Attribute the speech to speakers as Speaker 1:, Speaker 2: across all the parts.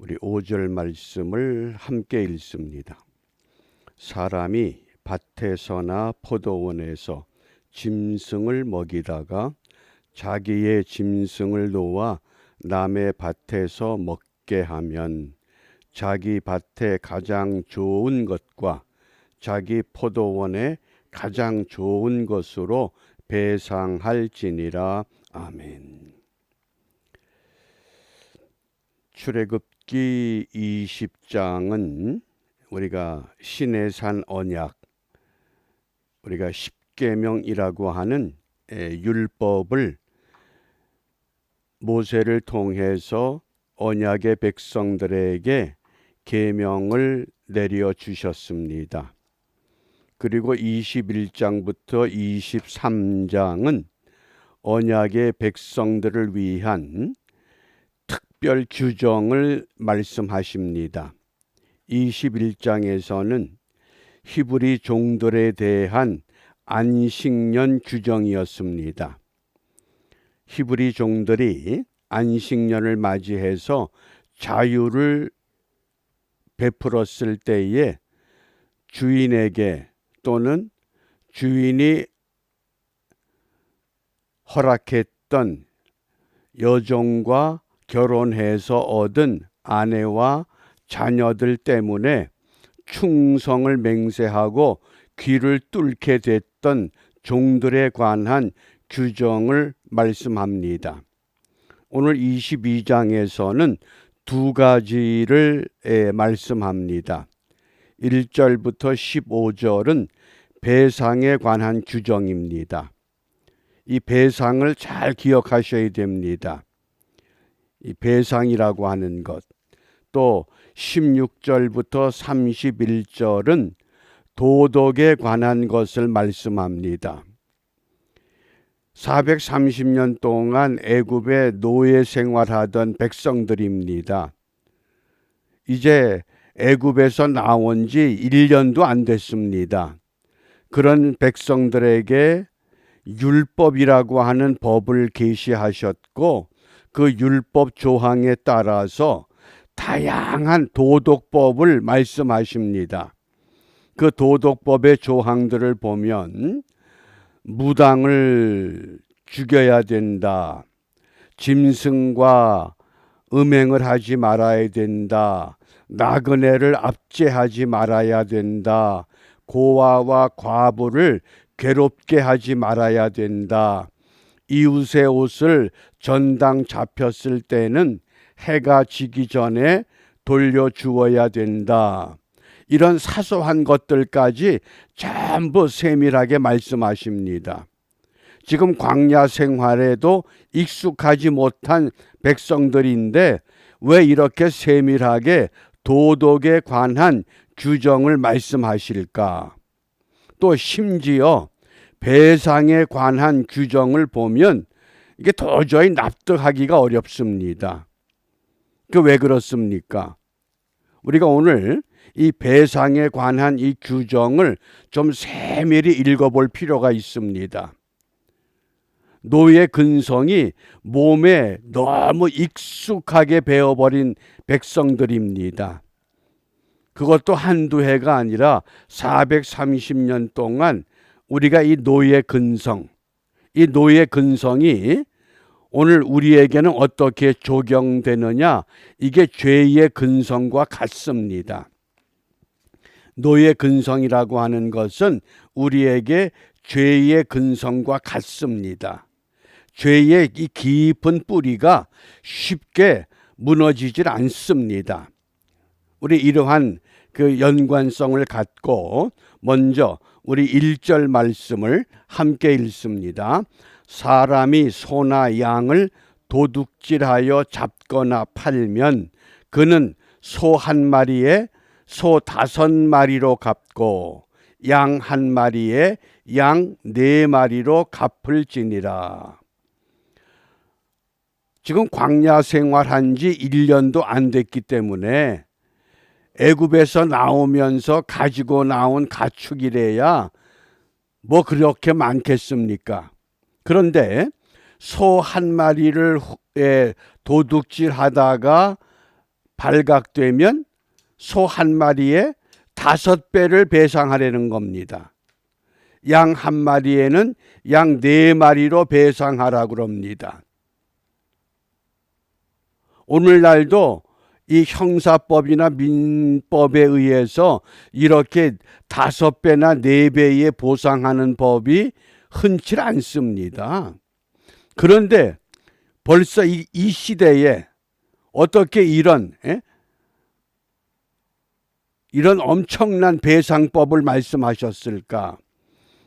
Speaker 1: 우리 5절 말씀을 함께 읽습니다. 사람이 밭에서나 포도원에서 짐승을 먹이다가 자기의 짐승을 놓아 남의 밭에서 먹게 하면 자기 밭에 가장 좋은 것과 자기 포도원에 가장 좋은 것으로 배상할지니라. 아멘. 출애굽기 20장은 우리가 시내산 언약, 우리가 십계명이라고 하는 율법을 모세를 통해서 언약의 백성들에게 계명을 내려 주셨습니다. 그리고 21장부터 23장은 언약의 백성들을 위한 특별 규정을 말씀하십니다. 21장에서는 히브리 종들에 대한 안식년 규정이었습니다. 히브리 종들이 안식년을 맞이해서 자유를 베풀었을 때에 주인에게 또는 주인이 허락했던 여종과 결혼해서 얻은 아내와 자녀들 때문에 충성을 맹세하고 귀를 뚫게 됐던 종들에 관한 규정을 말씀합니다. 오늘 22장에서는 두 가지를 말씀합니다. 1절부터 15절은 배상에 관한 규정입니다. 이 배상을 잘 기억하셔야 됩니다. 이 배상이라고 하는 것. 또 16절부터 31절은 도덕에 관한 것을 말씀합니다. 430년 동안 애굽에 노예 생활하던 백성들입니다. 이제 애굽에서 나온 지 1년도 안 됐습니다. 그런 백성들에게 율법이라고 하는 법을 계시하셨고 그 율법 조항에 따라서 다양한 도덕법을 말씀하십니다. 그 도덕법의 조항들을 보면 무당을 죽여야 된다. 짐승과 음행을 하지 말아야 된다. 나그네를 압제하지 말아야 된다. 고아와 과부를 괴롭게 하지 말아야 된다. 이웃의 옷을 전당 잡혔을 때는 해가 지기 전에 돌려주어야 된다. 이런 사소한 것들까지 전부 세밀하게 말씀하십니다. 지금 광야 생활에도 익숙하지 못한 백성들인데 왜 이렇게 세밀하게 도덕에 관한 규정을 말씀하실까? 또 심지어 배상에 관한 규정을 보면 이게 도저히 납득하기가 어렵습니다. 왜 그렇습니까? 우리가 오늘 이 배상에 관한 이 규정을 좀 세밀히 읽어볼 필요가 있습니다. 노예 근성이 몸에 너무 익숙하게 배어버린 백성들입니다. 그것도 한두 해가 아니라 430년 동안 우리가 이 노예 근성이 오늘 우리에게는 어떻게 적용되느냐? 이게 죄의 근성과 같습니다. 노예 근성이라고 하는 것은 우리에게 죄의 근성과 같습니다. 죄의 이 깊은 뿌리가 쉽게 무너지질 않습니다. 우리 이러한 그 연관성을 갖고 먼저 우리 1절 말씀을 함께 읽습니다. 사람이 소나 양을 도둑질하여 잡거나 팔면 그는 소 한 마리에 소 5마리로 갚고 양 한 마리에 양 4마리로 갚을지니라. 지금 광야 생활한 지 1년도 안 됐기 때문에 애굽에서 나오면서 가지고 나온 가축이래야 뭐 그렇게 많겠습니까? 그런데 소 한 마리를 도둑질하다가 발각되면 소 한 마리에 5배를 배상하려는 겁니다. 양 한 마리에는 양 4마리로 배상하라고 그럽니다. 오늘날도 이 형사법이나 민법에 의해서 이렇게 5배나 4배의 보상하는 법이 흔치 않습니다. 그런데 벌써 이 시대에 어떻게 이런 엄청난 배상법을 말씀하셨을까?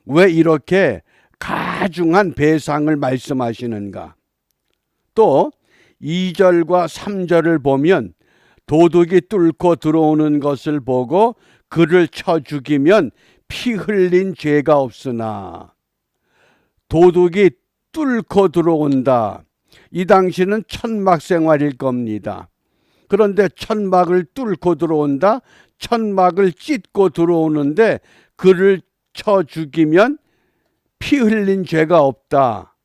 Speaker 1: 왜 이렇게 가중한 배상을 말씀하시는가? 또 2절과 3절을 보면 도둑이 뚫고 들어오는 것을 보고 그를 쳐 죽이면 피 흘린 죄가 없으나, 도둑이 뚫고 들어온다. 이 당시는 천막 생활일 겁니다. 그런데 천막을 뚫고 들어온다. 천막을 찢고 들어오는데 그를 쳐 죽이면 피 흘린 죄가 없다.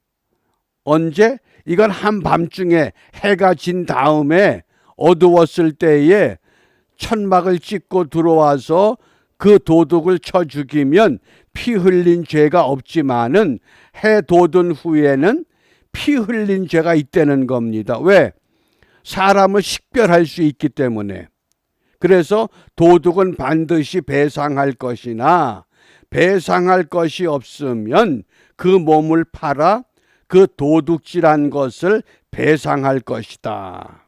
Speaker 1: 언제? 이건 한밤중에 해가 진 다음에 어두웠을 때에 천막을 찢고 들어와서 그 도둑을 쳐 죽이면 피 흘린 죄가 없지만은 해 돋은 후에는 피 흘린 죄가 있다는 겁니다. 왜? 사람을 식별할 수 있기 때문에. 그래서 도둑은 반드시 배상할 것이나 배상할 것이 없으면 그 몸을 팔아 그 도둑질한 것을 배상할 것이다.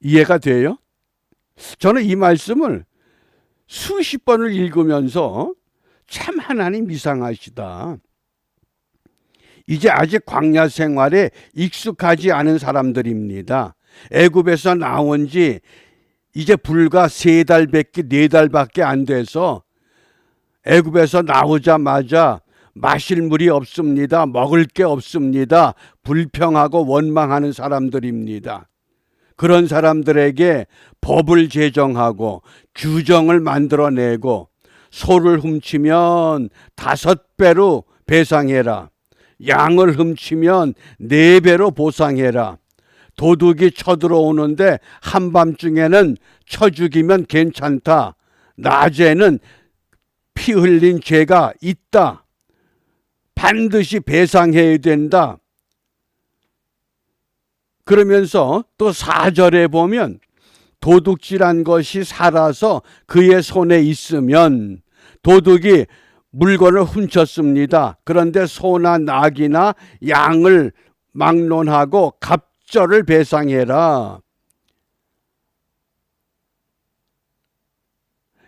Speaker 1: 이해가 돼요? 저는 이 말씀을 수십 번을 읽으면서 참 하나님 이상하시다. 이제 아직 광야 생활에 익숙하지 않은 사람들입니다. 애굽에서 나온 지 이제 불과 3달밖에 4달밖에 안 돼서 애굽에서 나오자마자 마실 물이 없습니다. 먹을 게 없습니다. 불평하고 원망하는 사람들입니다. 그런 사람들에게 법을 제정하고 규정을 만들어내고 소를 훔치면 5배로 배상해라. 양을 훔치면 4배로 보상해라. 도둑이 쳐들어오는데 한밤중에는 쳐 죽이면 괜찮다. 낮에는 피 흘린 죄가 있다. 반드시 배상해야 된다. 그러면서 또 4절에 보면 도둑질한 것이 살아서 그의 손에 있으면, 도둑이 물건을 훔쳤습니다. 그런데 소나 낙이나 양을 막론하고 갑절을 배상해라.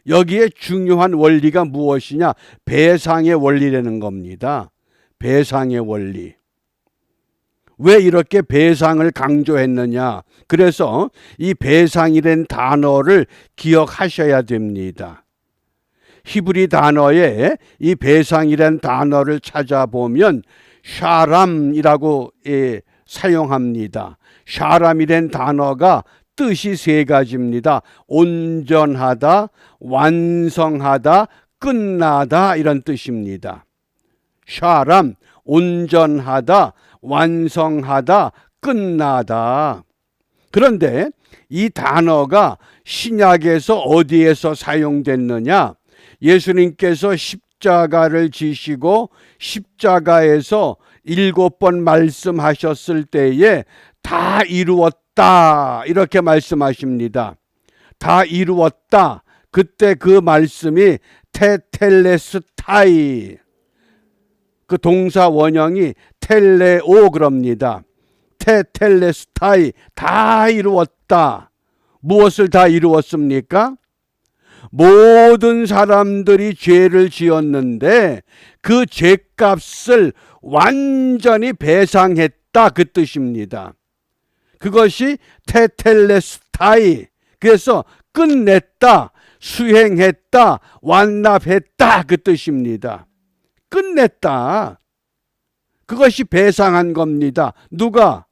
Speaker 1: 여기에 중요한 원리가 무엇이냐? 배상의 원리라는 겁니다. 배상의 원리. 왜 이렇게 배상을 강조했느냐? 그래서 이 배상이라는 단어를 기억하셔야 됩니다. 히브리 단어에 이 배상이라는 단어를 찾아보면 샤람이라고 사용합니다. 샤람이라는 단어가 뜻이 3가지입니다. 온전하다, 완성하다, 끝나다, 이런 뜻입니다. 샤람, 온전하다, 완성하다, 끝나다. 그런데 이 단어가 신약에서 어디에서 사용됐느냐? 예수님께서 십자가를 지시고 십자가에서 7번 말씀하셨을 때에 다 이루었다, 이렇게 말씀하십니다. 다 이루었다. 그때 그 말씀이 테텔레스타이, 그 동사 원형이 텔레오 그럽니다. 테텔레스타이, 다 이루었다. 무엇을 다 이루었습니까? 모든 사람들이 죄를 지었는데 그 죄값을 완전히 배상했다, 그 뜻입니다. 그것이 테텔레스타이, 그래서 끝냈다, 수행했다, 완납했다, 그 뜻입니다. 끝냈다. 그것이 배상한 겁니다. 누가?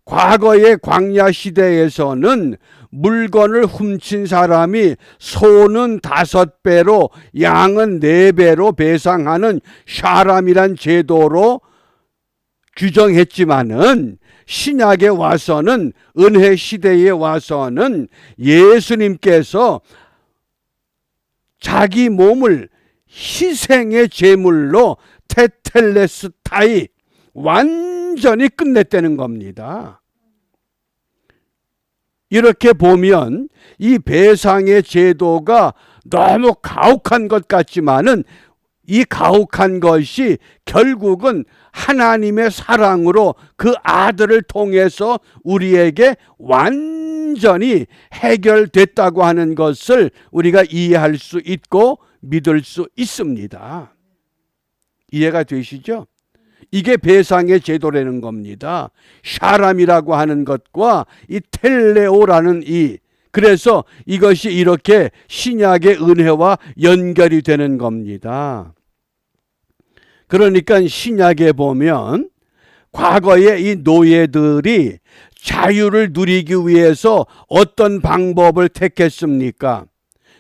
Speaker 1: 과거의 광야 시대에서는 물건을 훔친 사람이 소는 5배로 양은 4배로 배상하는 샤람이란 제도로 규정했지만은 신약에 와서는, 은혜 시대에 와서는 예수님께서 자기 몸을 희생의 제물로 테텔레스타이 완전히 끝냈다는 겁니다. 이렇게 보면 이 배상의 제도가 너무 가혹한 것 같지만은 이 가혹한 것이 결국은 하나님의 사랑으로 그 아들을 통해서 우리에게 완전히 해결됐다고 하는 것을 우리가 이해할 수 있고 믿을 수 있습니다. 이해가 되시죠? 이게 배상의 제도라는 겁니다. 샤람이라고 하는 것과 이 텔레오라는 그래서 이것이 이렇게 신약의 은혜와 연결이 되는 겁니다. 그러니까 신약에 보면 과거에 이 노예들이 자유를 누리기 위해서 어떤 방법을 택했습니까?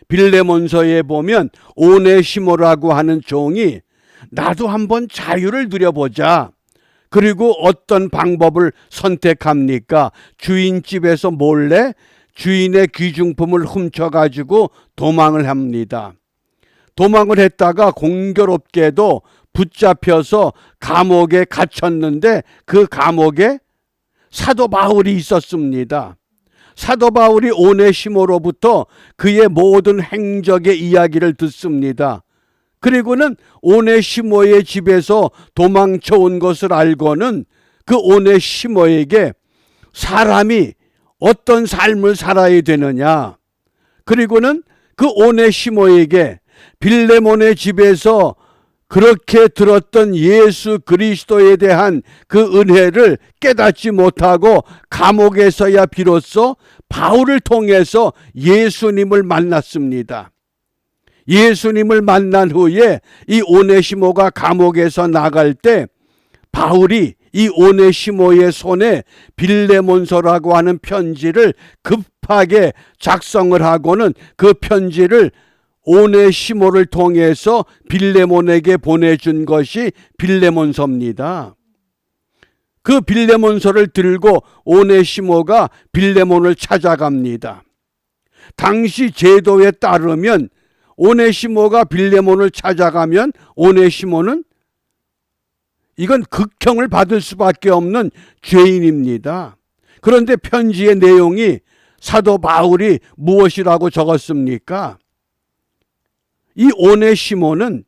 Speaker 1: 빌레몬서에 보면 오네시모라고 하는 종이 나도 한번 자유를 누려보자. 그리고 어떤 방법을 선택합니까? 주인집에서 몰래 주인의 귀중품을 훔쳐가지고 도망을 합니다. 도망을 했다가 공교롭게도 붙잡혀서 감옥에 갇혔는데 그 감옥에 사도 바울이 있었습니다. 사도 바울이 오네시모로부터 그의 모든 행적의 이야기를 듣습니다. 그리고는 오네시모의 집에서 도망쳐 온 것을 알고는 그 오네시모에게 사람이 어떤 삶을 살아야 되느냐, 그리고는 그 오네시모에게 빌레몬의 집에서 그렇게 들었던 예수 그리스도에 대한 그 은혜를 깨닫지 못하고 감옥에서야 비로소 바울을 통해서 예수님을 만났습니다. 예수님을 만난 후에 이 오네시모가 감옥에서 나갈 때 바울이 이 오네시모의 손에 빌레몬서라고 하는 편지를 급하게 작성을 하고는 그 편지를 오네시모를 통해서 빌레몬에게 보내준 것이 빌레몬서입니다. 그 빌레몬서를 들고 오네시모가 빌레몬을 찾아갑니다. 당시 제도에 따르면 오네시모가 빌레몬을 찾아가면 오네시모는 이건 극형을 받을 수밖에 없는 죄인입니다. 그런데 편지의 내용이 사도 바울이 무엇이라고 적었습니까? 이 오네시모는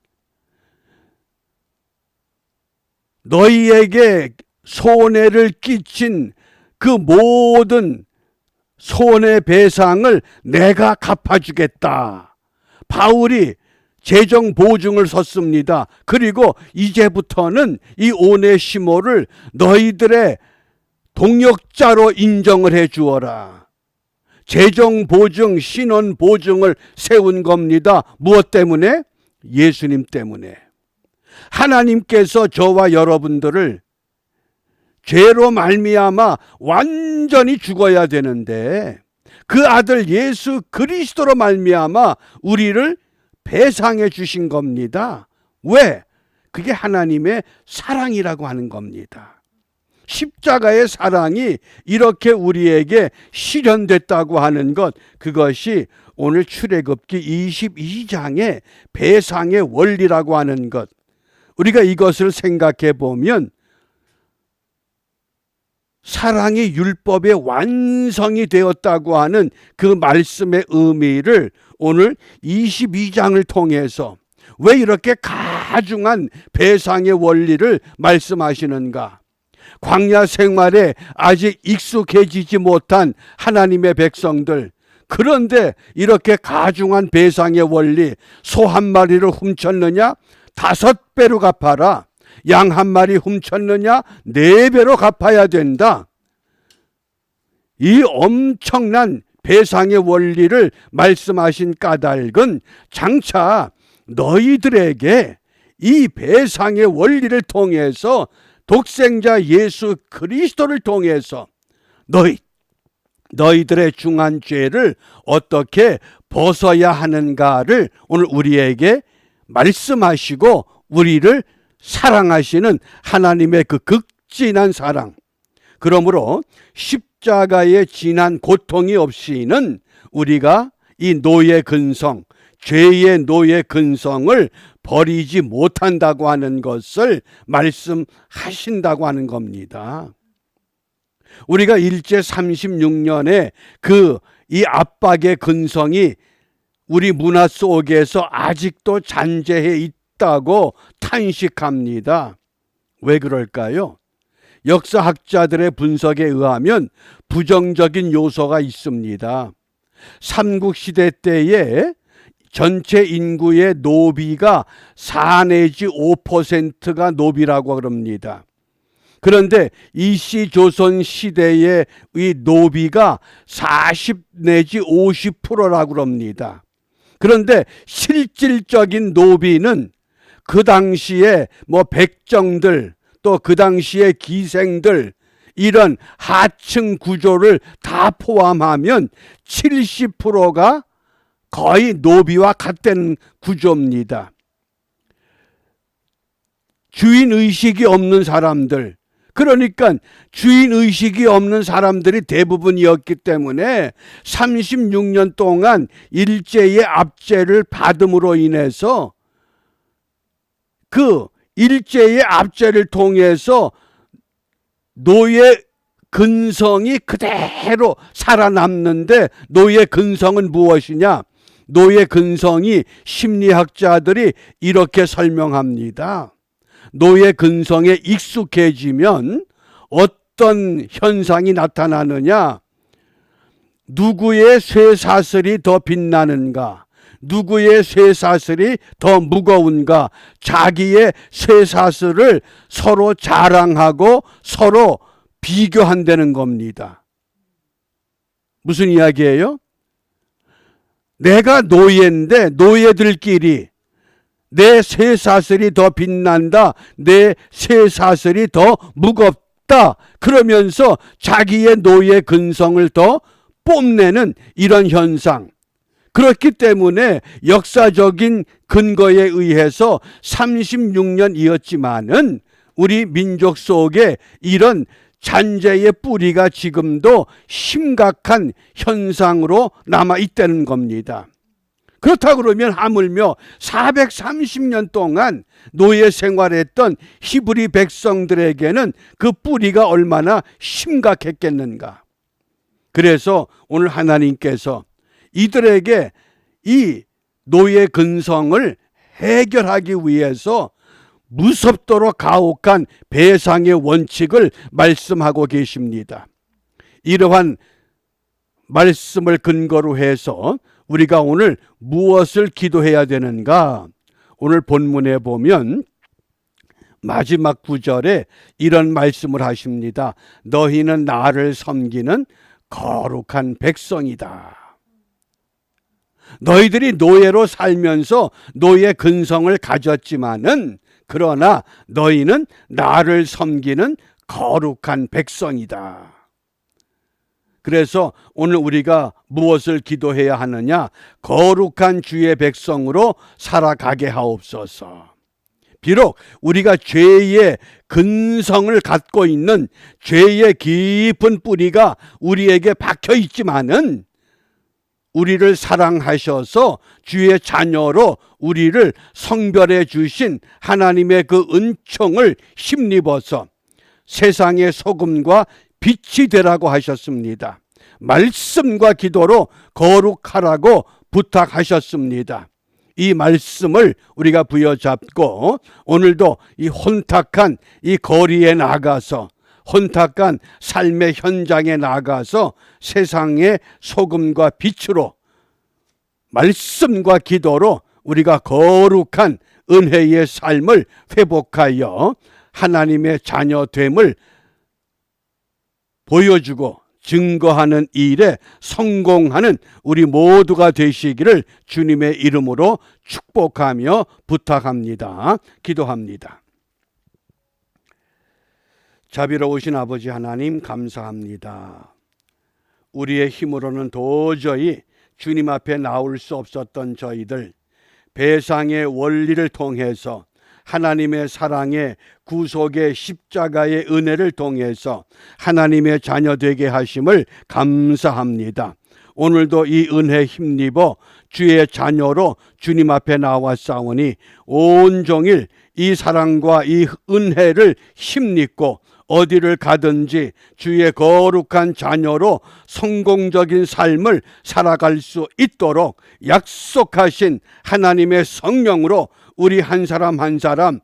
Speaker 1: 너희에게 손해를 끼친 그 모든 손해배상을 내가 갚아주겠다. 바울이 재정 보증을 섰습니다. 그리고 이제부터는 이 오네시모를 너희들의 동역자로 인정을 해 주어라. 재정 보증, 신원 보증을 세운 겁니다. 무엇 때문에? 예수님 때문에. 하나님께서 저와 여러분들을 죄로 말미암아 완전히 죽어야 되는데 그 아들 예수 그리스도로 말미암아 우리를 배상해 주신 겁니다. 왜? 그게 하나님의 사랑이라고 하는 겁니다. 십자가의 사랑이 이렇게 우리에게 실현됐다고 하는 것, 그것이 오늘 출애굽기 22장의 배상의 원리라고 하는 것, 우리가 이것을 생각해 보면 사랑이 율법의 완성이 되었다고 하는 그 말씀의 의미를 오늘 22장을 통해서 왜 이렇게 가중한 배상의 원리를 말씀하시는가? 광야 생활에 아직 익숙해지지 못한 하나님의 백성들, 그런데 이렇게 가중한 배상의 원리, 소 한 마리를 훔쳤느냐? 5배로 갚아라. 양 한 마리 훔쳤느냐? 4배로 갚아야 된다. 이 엄청난 배상의 원리를 말씀하신 까닭은 장차 너희들에게 이 배상의 원리를 통해서 독생자 예수 그리스도를 통해서 너희들의 중한 죄를 어떻게 벗어야 하는가를 오늘 우리에게 말씀하시고 우리를 사랑하시는 하나님의 그 극진한 사랑, 그러므로 십자가의 진한 고통이 없이는 우리가 이 노예 근성, 죄의 노예 근성을 버리지 못한다고 하는 것을 말씀하신다고 하는 겁니다. 우리가 일제 36년에 이 압박의 근성이 우리 문화 속에서 아직도 잔재해 있다고 탄식합니다. 왜 그럴까요? 역사학자들의 분석에 의하면 부정적인 요소가 있습니다. 삼국시대 때에 전체 인구의 노비가 4 내지 5%가 노비라고 그럽니다. 그런데 이씨 조선 시대의 이 노비가 40 내지 50%라고 그럽니다. 그런데 실질적인 노비는 그 당시에 백정들, 또 그 당시에 기생들, 이런 하층 구조를 다 포함하면 70%가 거의 노비와 같은 구조입니다. 주인의식이 없는 사람들, 그러니까 주인의식이 없는 사람들이 대부분이었기 때문에 36년 동안 일제의 압제를 받음으로 인해서 그 일제의 압제를 통해서 노예 근성이 그대로 살아남는데, 노예 근성은 무엇이냐? 노예 근성이 심리학자들이 이렇게 설명합니다. 노예 근성에 익숙해지면 어떤 현상이 나타나느냐? 누구의 쇠사슬이 더 빛나는가? 누구의 쇠사슬이 더 무거운가? 자기의 쇠사슬을 서로 자랑하고 서로 비교한다는 겁니다. 무슨 이야기예요? 내가 노예인데 노예들끼리 내 쇠사슬이 더 빛난다, 내 쇠사슬이 더 무겁다, 그러면서 자기의 노예 근성을 더 뽐내는 이런 현상. 그렇기 때문에 역사적인 근거에 의해서 36년이었지만은 우리 민족 속에 이런 잔재의 뿌리가 지금도 심각한 현상으로 남아 있다는 겁니다. 그렇다고 그러면 하물며 430년 동안 노예 생활했던 히브리 백성들에게는 그 뿌리가 얼마나 심각했겠는가. 그래서 오늘 하나님께서 이들에게 이 노예 근성을 해결하기 위해서 무섭도록 가혹한 배상의 원칙을 말씀하고 계십니다. 이러한 말씀을 근거로 해서 우리가 오늘 무엇을 기도해야 되는가? 오늘 본문에 보면 마지막 구절에 이런 말씀을 하십니다. 너희는 나를 섬기는 거룩한 백성이다. 너희들이 노예로 살면서 노예 근성을 가졌지만은, 그러나 너희는 나를 섬기는 거룩한 백성이다. 그래서 오늘 우리가 무엇을 기도해야 하느냐? 거룩한 주의 백성으로 살아가게 하옵소서. 비록 우리가 죄의 근성을 갖고 있는, 죄의 깊은 뿌리가 우리에게 박혀 있지만은 우리를 사랑하셔서 주의 자녀로 우리를 성별해 주신 하나님의 그 은총을 힘입어서 세상의 소금과 빛이 되라고 하셨습니다. 말씀과 기도로 거룩하라고 부탁하셨습니다. 이 말씀을 우리가 부여잡고 오늘도 이 혼탁한 이 거리에 나가서, 혼탁한 삶의 현장에 나가서 세상의 소금과 빛으로 말씀과 기도로 우리가 거룩한 은혜의 삶을 회복하여 하나님의 자녀됨을 보여주고 증거하는 일에 성공하는 우리 모두가 되시기를 주님의 이름으로 축복하며 부탁합니다. 기도합니다. 자비로우신 아버지 하나님, 감사합니다. 우리의 힘으로는 도저히 주님 앞에 나올 수 없었던 저희들, 배상의 원리를 통해서 하나님의 사랑의 구속의 십자가의 은혜를 통해서 하나님의 자녀 되게 하심을 감사합니다. 오늘도 이 은혜 힘입어 주의 자녀로 주님 앞에 나와 싸우니 온종일 이 사랑과 이 은혜를 힘입고 어디를 가든지 주의 거룩한 자녀로 성공적인 삶을 살아갈 수 있도록 약속하신 하나님의 성령으로 우리 한 사람 한 사람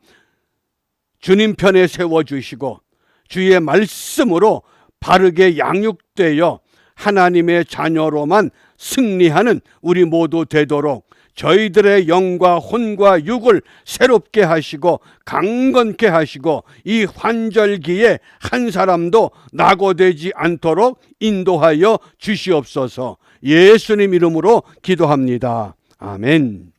Speaker 1: 주님 편에 세워주시고 주의 말씀으로 바르게 양육되어 하나님의 자녀로만 승리하는 우리 모두 되도록 저희들의 영과 혼과 육을 새롭게 하시고 강건케 하시고 이 환절기에 한 사람도 낙오되지 않도록 인도하여 주시옵소서. 예수님 이름으로 기도합니다. 아멘.